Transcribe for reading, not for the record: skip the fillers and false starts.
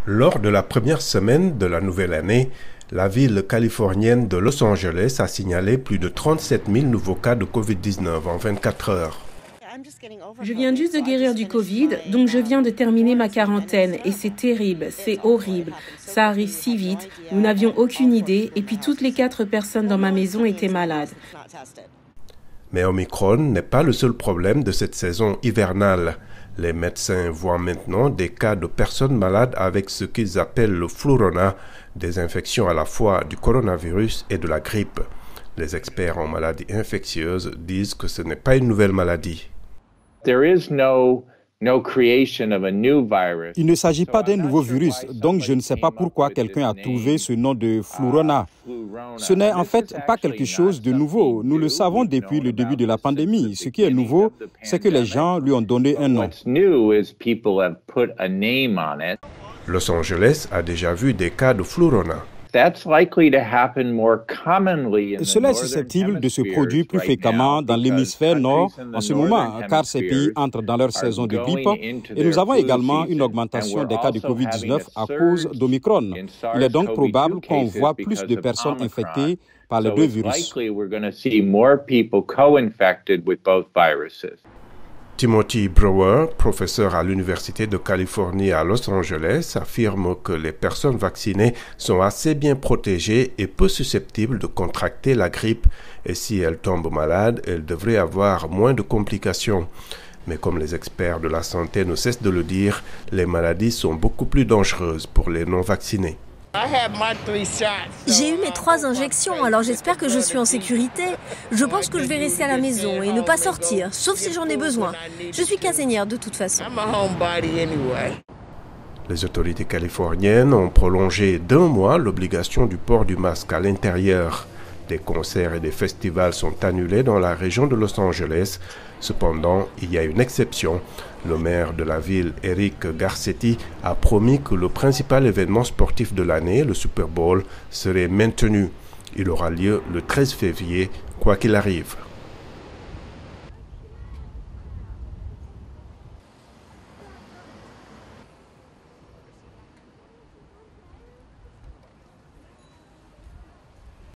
Lors de la première semaine de la nouvelle année, la ville californienne de Los Angeles a signalé plus de 37 000 nouveaux cas de Covid-19 en 24 heures. Je viens juste de guérir du Covid, donc je viens de terminer ma quarantaine et c'est terrible, c'est horrible. Ça arrive si vite, nous n'avions aucune idée et puis toutes les 4 personnes dans ma maison étaient malades. Mais Omicron n'est pas le seul problème de cette saison hivernale. Les médecins voient maintenant des cas de personnes malades avec ce qu'ils appellent le flurona, des infections à la fois du coronavirus et de la grippe. Les experts en maladies infectieuses disent que ce n'est pas une nouvelle maladie. Il ne s'agit pas d'un nouveau virus, donc je ne sais pas pourquoi quelqu'un a trouvé ce nom de flurona. Ce n'est en fait pas quelque chose de nouveau. Nous le savons depuis le début de la pandémie. Ce qui est nouveau, c'est que les gens lui ont donné un nom. Los Angeles a déjà vu des cas de flurona. Cela est susceptible de se produire plus fréquemment dans l'hémisphère nord en ce moment, car ces pays entrent dans leur saison de grippe et nous avons également une augmentation des cas de Covid-19 à cause d'Omicron. Il est donc probable qu'on voit plus de personnes infectées par les deux virus. Timothy Brower, professeur à l'Université de Californie à Los Angeles, affirme que les personnes vaccinées sont assez bien protégées et peu susceptibles de contracter la grippe. Et si elles tombent malades, elles devraient avoir moins de complications. Mais comme les experts de la santé ne cessent de le dire, les maladies sont beaucoup plus dangereuses pour les non-vaccinés. J'ai eu mes 3 injections, alors j'espère que je suis en sécurité. Je pense que je vais rester à la maison et ne pas sortir, sauf si j'en ai besoin. Je suis casanière de toute façon. Les autorités californiennes ont prolongé d'1 mois l'obligation du port du masque à l'intérieur. Des concerts et des festivals sont annulés dans la région de Los Angeles. Cependant, il y a une exception. Le maire de la ville, Eric Garcetti, a promis que le principal événement sportif de l'année, le Super Bowl, serait maintenu. Il aura lieu le 13 février, quoi qu'il arrive.